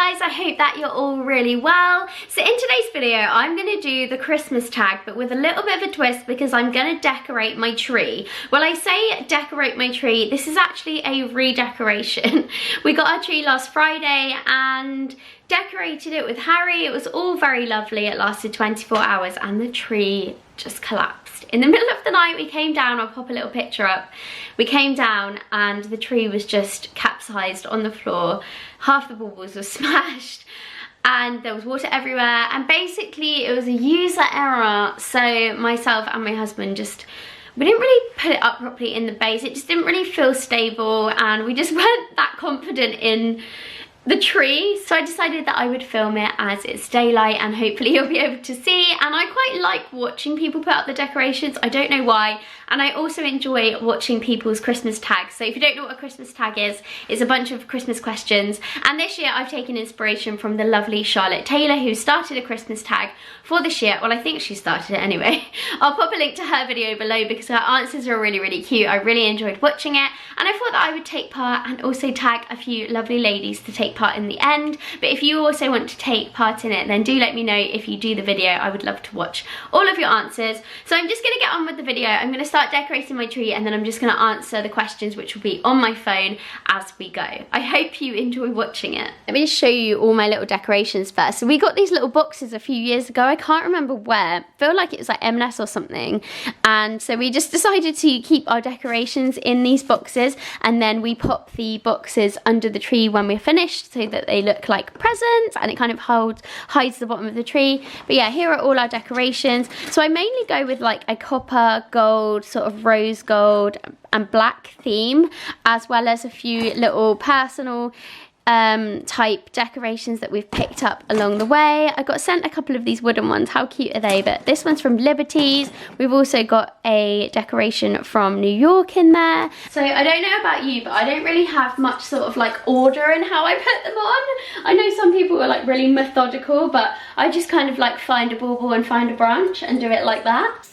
guys, I hope that you're all really well. So in today's video, I'm going to do the Christmas tag, but with a little bit of a twist because I'm going to decorate my tree. Well, I say decorate my tree, this is actually a redecoration. We got our tree last Friday and decorated it with Harry. It was all very lovely. It lasted 24 hours and the tree just collapsed. In the middle of the night, we came down, I'll pop a little picture up. We came down and the tree was just capsized on the floor. Half the baubles were smashed and there was water everywhere. And basically it was a user error. So myself and my husband we didn't really put it up properly in the base. It just didn't really feel stable and we just weren't that confident in the tree, so I decided that I would film it as it's daylight and hopefully you'll be able to see. And I quite like watching people put up the decorations, I don't know why, and I also enjoy watching people's Christmas tags. So if you don't know what a Christmas tag is, it's a bunch of Christmas questions, and this year I've taken inspiration from the lovely Charlotte Taylor, who started a Christmas tag for this year. Well, I think she started it anyway. I'll pop a link to her video below because her answers are really cute. I really enjoyed watching it and I thought that I would take part and also tag a few lovely ladies to take part in the end. But if you also want to take part in it, then do let me know if you do the video. I would love to watch all of your answers. So I'm just going to get on with the video. I'm going to start decorating my tree and then I'm just going to answer the questions which will be on my phone as we go. I hope you enjoy watching it. Let me just show you all my little decorations first. So we got these little boxes a few years ago. I can't remember where. I feel like it was like M&S or something. And so we just decided to keep our decorations in these boxes and then we pop the boxes under the tree when we're finished so that they look like presents and it kind of hides the bottom of the tree. But yeah, here are all our decorations. So I mainly go with like a copper, gold, sort of rose gold and black theme, as well as a few little personal type decorations that we've picked up along the way. I got sent a couple of these wooden ones. How cute are they? But this one's from Liberties. We've also got a decoration from New York in there. So I don't know about you, but I don't really have much sort of like order in how I put them on. I know some people are like really methodical, but I just kind of like find a bauble and find a branch and do it like that.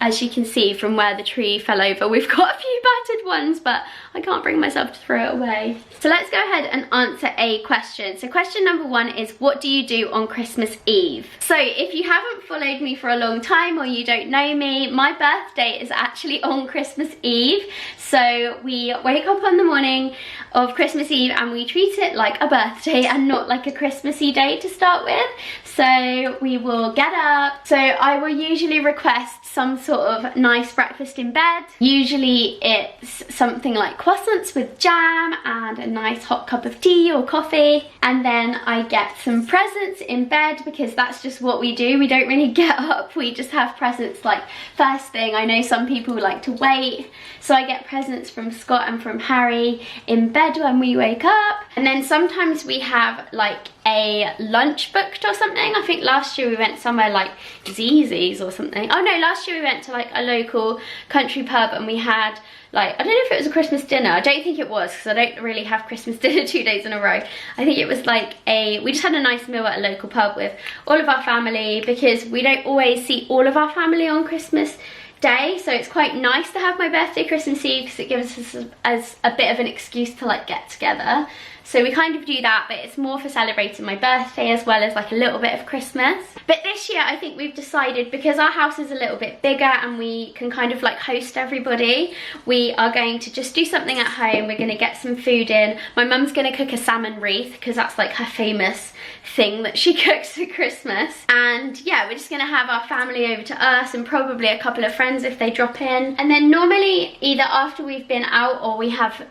As you can see from where the tree fell over, we've got a few battered ones, but I can't bring myself to throw it away. So let's go ahead and answer a question. So question number one is, what do you do on Christmas Eve? So if you haven't followed me for a long time or you don't know me, my birthday is actually on Christmas Eve. So we wake up on the morning of Christmas Eve and we treat it like a birthday and not like a Christmassy day to start with. So we will get up. So I will usually request some sort of nice breakfast in bed. Usually it's something like croissants with jam and a nice hot cup of tea or coffee. And then I get some presents in bed because that's just what we do. We don't really get up. We just have presents like first thing. I know some people like to wait. So I get presents from Scott and from Harry in bed when we wake up. And then sometimes we have like a lunch booked or something. I think last year we went somewhere like Zzz's or something. Oh no, last year we went to like a local country pub and we had like, I don't know if it was a Christmas dinner. I don't think it was because I don't really have Christmas dinner 2 days in a row. I think it was like we just had a nice meal at a local pub with all of our family because we don't always see all of our family on Christmas Day, so it's quite nice to have my birthday Christmas Eve because it gives us as a bit of an excuse to like get together. So we kind of do that, but it's more for celebrating my birthday as well as like a little bit of Christmas. But this year I think we've decided, because our house is a little bit bigger and we can kind of like host everybody, we are going to just do something at home. We're going to get some food in. My mum's going to cook a salmon wreath because that's like her famous thing that she cooks for Christmas. And yeah, we're just going to have our family over to us and probably a couple of friends if they drop in. And then normally either after we've been out or we have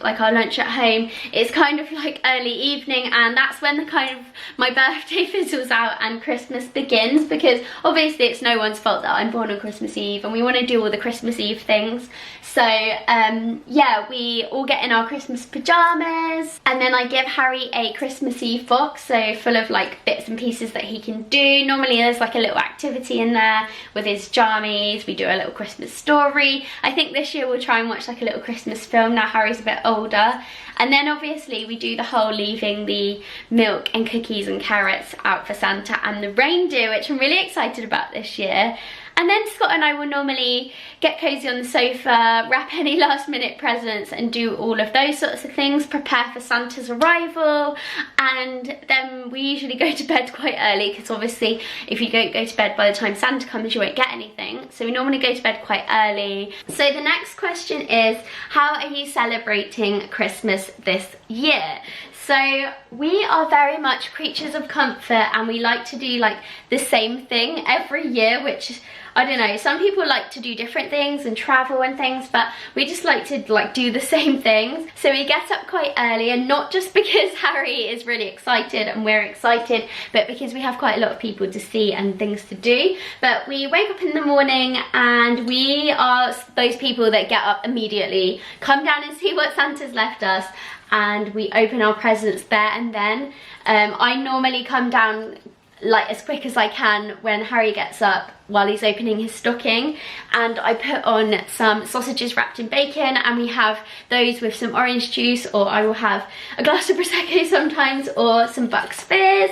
like our lunch at home, it's kind of like early evening, and that's when the kind of my birthday fizzles out and Christmas begins, because obviously it's no one's fault that I'm born on Christmas Eve and we want to do all the Christmas Eve things. So yeah, we all get in our Christmas pyjamas and then I give Harry a Christmas Eve box, so full of like bits and pieces that he can do. Normally there's like a little activity in there with his jammies. We do a little Christmas story. I think this year we'll try and watch like a little Christmas film now Harry's a bit older. And then obviously we do the whole leaving the milk and cookies and carrots out for Santa and the reindeer, which I'm really excited about this year. And then Scott and I will normally get cozy on the sofa, wrap any last minute presents and do all of those sorts of things, prepare for Santa's arrival, and then we usually go to bed quite early because obviously if you don't go to bed by the time Santa comes you won't get anything. So we normally go to bed quite early. So the next question is, how are you celebrating Christmas this year? So we are very much creatures of comfort and we like to do like the same thing every year, which I don't know, some people like to do different things and travel and things, but we just like to do the same things. So we get up quite early, and not just because Harry is really excited and we're excited, but because we have quite a lot of people to see and things to do. But we wake up in the morning and we are those people that get up immediately, come down and see what Santa's left us, and we open our presents there and then. I normally come down like as quick as I can when Harry gets up while he's opening his stocking, and I put on some sausages wrapped in bacon, and we have those with some orange juice, or I will have a glass of Prosecco sometimes, or some Bucks Fizz.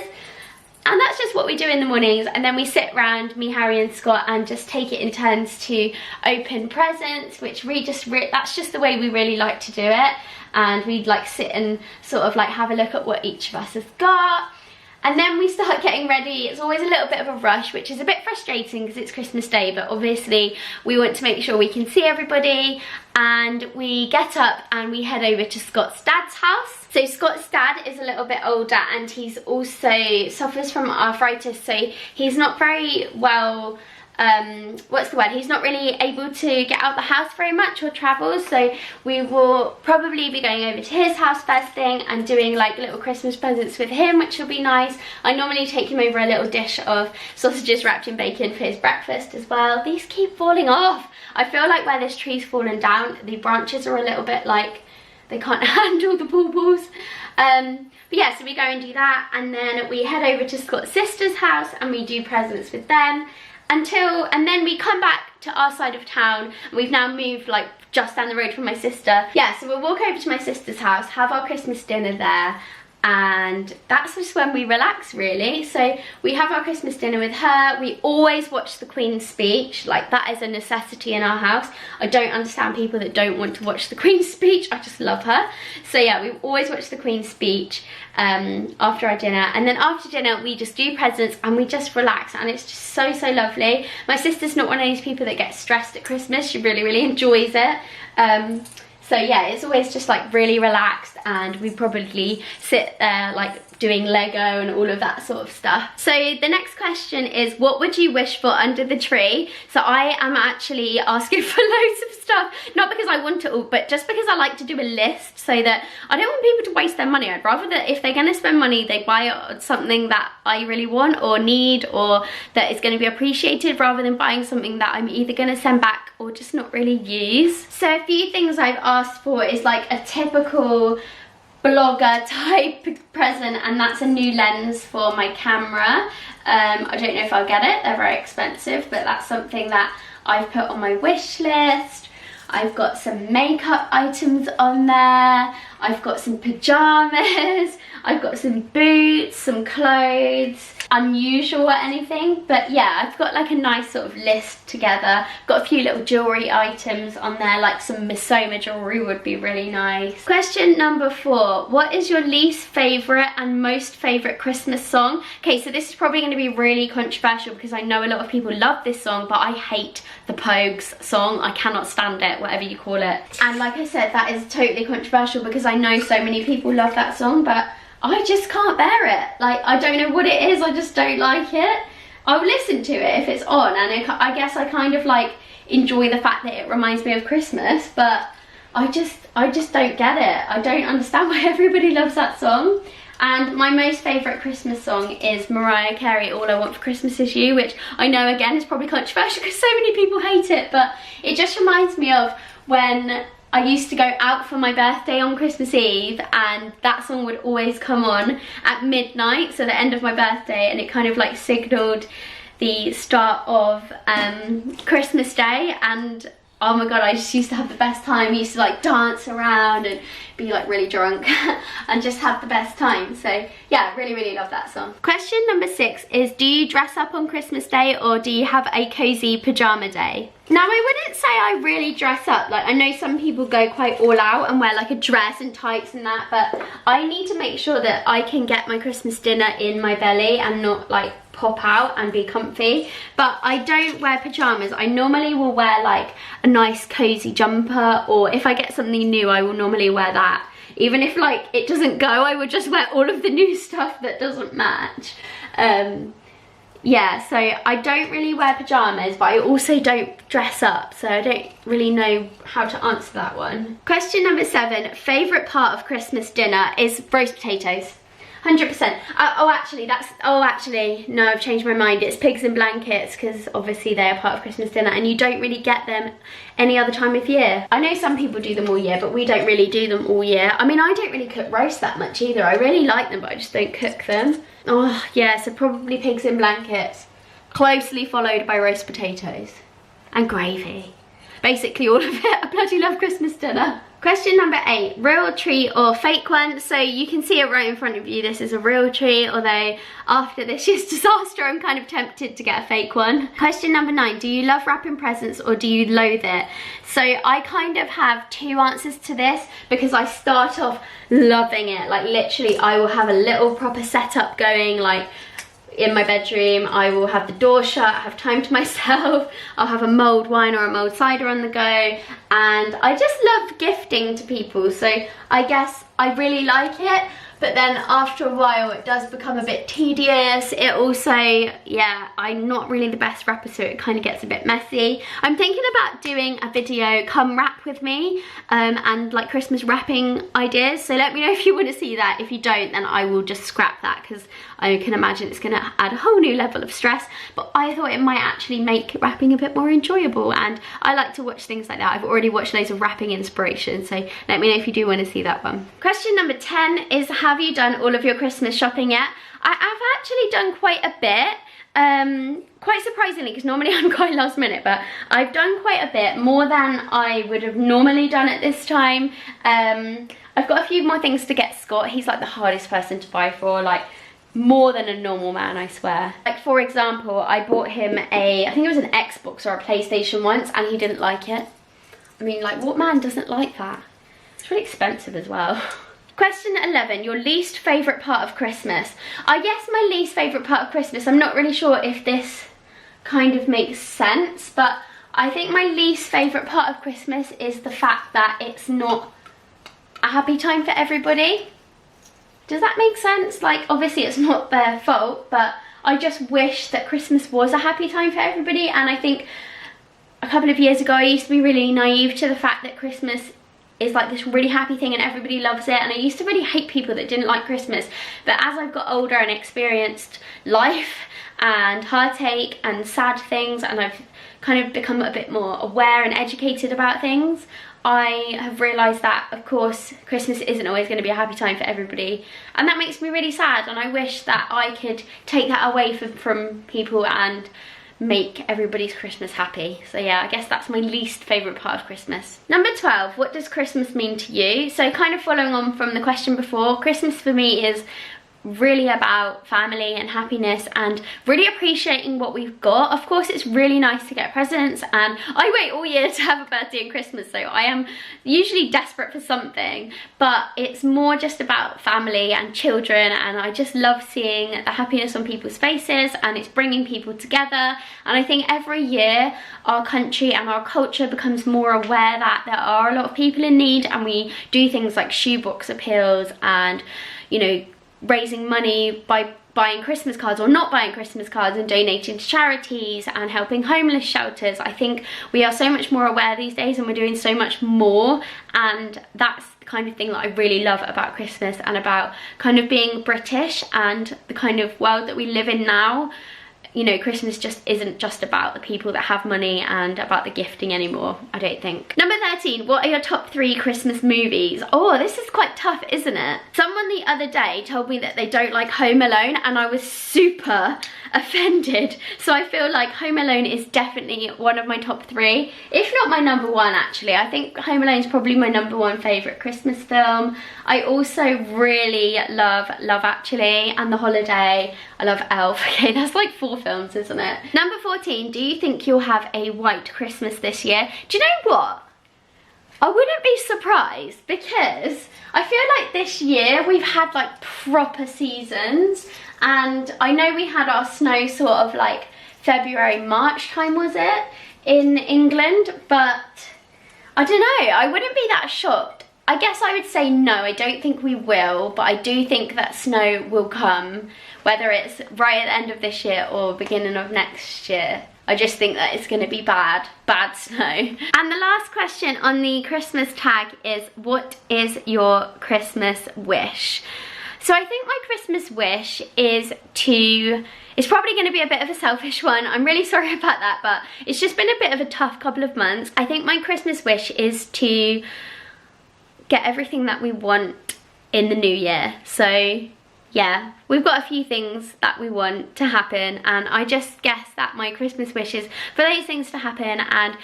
And that's just what we do in the mornings, and then we sit around, me, Harry and Scott, and just take it in turns to open presents, which that's just the way we really like to do it. And we'd like sit and sort of like have a look at what each of us has got. And then we start getting ready. It's always a little bit of a rush, which is a bit frustrating because it's Christmas Day, but obviously we want to make sure we can see everybody. And we get up and we head over to Scott's dad's house. So Scott's dad is a little bit older and he's also suffers from arthritis, so he's not very well, he's not really able to get out the house very much or travel, so we will probably be going over to his house first thing and doing like little Christmas presents with him, which will be nice. I normally take him over a little dish of sausages wrapped in bacon for his breakfast as well. These keep falling off. I feel like where this tree's fallen down, the branches are a little bit like they can't handle the baubles. But yeah, so we go and do that, and then we head over to Scott's sister's house and we do presents with them. And then we come back to our side of town. We've now moved like just down the road from my sister. Yeah, so we'll walk over to my sister's house, have our Christmas dinner there, and that's just when we relax really. So we have our Christmas dinner with her. We always watch the Queen's speech, like that is a necessity in our house. I don't understand people that don't want to watch the Queen's speech. I just love her. So yeah, we always watch the Queen's speech after our dinner, and then after dinner we just do presents and we just relax, and it's just so lovely. My sister's not one of these people that gets stressed at Christmas. She really enjoys it. So yeah, it's always just like really relaxed, and we probably sit there like doing Lego and all of that sort of stuff. So the next question is, what would you wish for under the tree? So I am actually asking for loads of stuff, not because I want it all, but just because I like to do a list so that I don't want people to waste their money. I'd rather that if they're going to spend money, they buy something that I really want or need, or that is going to be appreciated, rather than buying something that I'm either going to send back or just not really use. So a few things I've asked for is like a typical blogger type present, and that's a new lens for my camera. I don't know if I'll get it, they're very expensive, but that's something that I've put on my wish list. I've got some makeup items on there, I've got some pyjamas, I've got some boots, some clothes, unusual or anything, but yeah, I've got like a nice sort of list together. Got a few little jewellery items on there, like some Missoma jewellery would be really nice. Question number 4, what is your least favourite and most favourite Christmas song? Okay, so this is probably going to be really controversial because I know a lot of people love this song, but I hate the Pogues song. I cannot stand it, whatever you call it. And like I said, that is totally controversial because I know so many people love that song, but I just can't bear it. Like, I don't know what it is, I just don't like it. I'll listen to it if it's on, and I guess I kind of like enjoy the fact that it reminds me of Christmas, but I just don't get it. I don't understand why everybody loves that song. And my most favourite Christmas song is Mariah Carey, All I Want for Christmas Is You, which I know again is probably controversial because so many people hate it, but it just reminds me of when I used to go out for my birthday on Christmas Eve, and that song would always come on at midnight, so the end of my birthday, and it kind of like signalled the start of Christmas Day, and oh my god, I just used to have the best time. I used to like dance around and be like really drunk and just have the best time. So yeah, really, really love that song. Question number 6 is, do you dress up on Christmas Day or do you have a cozy pyjama day? Now, I wouldn't say I really dress up. Like, I know some people go quite all out and wear like a dress and tights and that, but I need to make sure that I can get my Christmas dinner in my belly and not like pop out and be comfy. But I don't wear pyjamas. I normally will wear like a nice cozy jumper, or if I get something new, I will normally wear that. Even if like it doesn't go, I would just wear all of the new stuff that doesn't match. Yeah, so I don't really wear pyjamas, but I also don't dress up, so I don't really know how to answer that one. Question number 7, favourite part of Christmas dinner is roast potatoes. 100%. Actually, no, I've changed my mind. It's pigs in blankets, because obviously they are part of Christmas dinner and you don't really get them any other time of year. I know some people do them all year, but we don't really do them all year. I mean, I don't really cook roast that much either. I really like them, but I just don't cook them. Oh yeah, so probably pigs in blankets, closely followed by roast potatoes and gravy. Basically all of it. I bloody love Christmas dinner. Question number 8, Realtree or fake one? So you can see it right in front of you. This is a Realtree, although after this year's disaster, I'm kind of tempted to get a fake one. Question number 9, do you love wrapping presents or do you loathe it? So I kind of have 2 answers to this, because I start off loving it. Like literally, I will have a little proper setup going, like in my bedroom. I will have the door shut, have time to myself. I'll have a mulled wine or a mulled cider on the go, and I just love gifting to people, so I guess I really like it. But then after a while it does become a bit tedious. It also, yeah, I'm not really the best rapper, so it kind of gets a bit messy. I'm thinking about doing a video, come wrap with me, and like Christmas wrapping ideas. So let me know if you want to see that. If you don't, then I will just scrap that, because I can imagine it's going to add a whole new level of stress. But I thought it might actually make wrapping a bit more enjoyable, and I like to watch things like that. I've already watched loads of wrapping inspiration, so let me know if you do want to see that one. Question number 10 is, have you done all of your Christmas shopping yet? I've actually done quite a bit, quite surprisingly, because normally I'm quite last minute, but I've done quite a bit, more than I would have normally done at this time. I've got a few more things to get Scott. He's like the hardest person to buy for, like more than a normal man, I swear. Like for example, I bought him I think it was an Xbox or a PlayStation once, and he didn't like it. I mean, like, what man doesn't like that? It's really expensive as well. Question 11, your least favourite part of Christmas. I guess my least favourite part of Christmas, I'm not really sure if this kind of makes sense, but I think my least favourite part of Christmas is the fact that it's not a happy time for everybody. Does that make sense? Like, obviously it's not their fault, but I just wish that Christmas was a happy time for everybody. And I think a couple of years ago I used to be really naive to the fact that Christmas is like this really happy thing and everybody loves it, and I used to really hate people that didn't like Christmas. But as I've got older and experienced life and heartache and sad things, and I've kind of become a bit more aware and educated about things, I have realised that, of course, Christmas isn't always going to be a happy time for everybody, and that makes me really sad, and I wish that I could take that away from people and make everybody's Christmas happy. So yeah, I guess that's my least favourite part of Christmas. Number 12, what does Christmas mean to you? So kind of following on from the question before, Christmas for me is really about family and happiness and really appreciating what we've got. Of course, it's really nice to get presents, and I wait all year to have a birthday and Christmas, so I am usually desperate for something, but it's more just about family and children, and I just love seeing the happiness on people's faces, and it's bringing people together. And I think every year our country and our culture becomes more aware that there are a lot of people in need, and we do things like shoebox appeals and, you know, raising money by buying Christmas cards or not buying Christmas cards and donating to charities and helping homeless shelters. I think we are so much more aware these days, and we're doing so much more, and that's the kind of thing that I really love about Christmas and about kind of being British and the kind of world that we live in now. you know, Christmas just isn't just about the people that have money and about the gifting anymore, I don't think. Number 13, what are your top 3 Christmas movies? Oh, this is quite tough, isn't it? Someone the other day told me that they don't like Home Alone, and I was super offended. So I feel like Home Alone is definitely one of my top 3, if not my number 1 actually. I think Home Alone is probably my number 1 favourite Christmas film. I also really love Love Actually and The Holiday. I love Elf. Okay, that's like 4 films, isn't it? Number 14, do you think you'll have a white Christmas this year? Do you know what? I wouldn't be surprised, because I feel like this year we've had like proper seasons, and I know we had our snow sort of like February, March time, was it, in England, but I don't know, I wouldn't be that shocked. I guess I would say no, I don't think we will, but I do think that snow will come, whether it's right at the end of this year or beginning of next year. I just think that it's going to be bad snow. And the last question on the Christmas tag is, what is your Christmas wish? So I think my Christmas wish is to, it's probably going to be a bit of a selfish one, I'm really sorry about that, but it's just been a bit of a tough couple of months. I think my Christmas wish is to get everything that we want in the new year. So yeah, we've got a few things that we want to happen, and I just guess that my Christmas wish is for those things to happen, and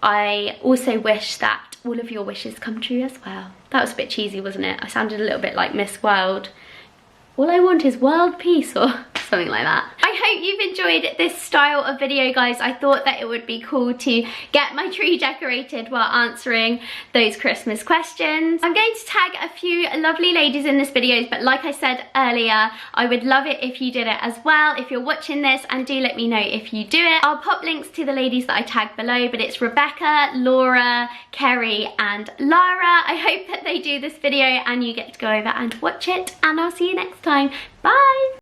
I also wish that all of your wishes come true as well. That was a bit cheesy, wasn't it? I sounded a little bit like Miss World. All I want is world peace, or something like that. I hope you've enjoyed this style of video, guys. I thought that it would be cool to get my tree decorated while answering those Christmas questions. I'm going to tag a few lovely ladies in this video, but like I said earlier, I would love it if you did it as well, if you're watching this, and do let me know if you do it. I'll pop links to the ladies that I tagged below, but it's Rebecca, Laura, Kerry, and Lara. I hope that they do this video and you get to go over and watch it, and I'll see you next time. Bye!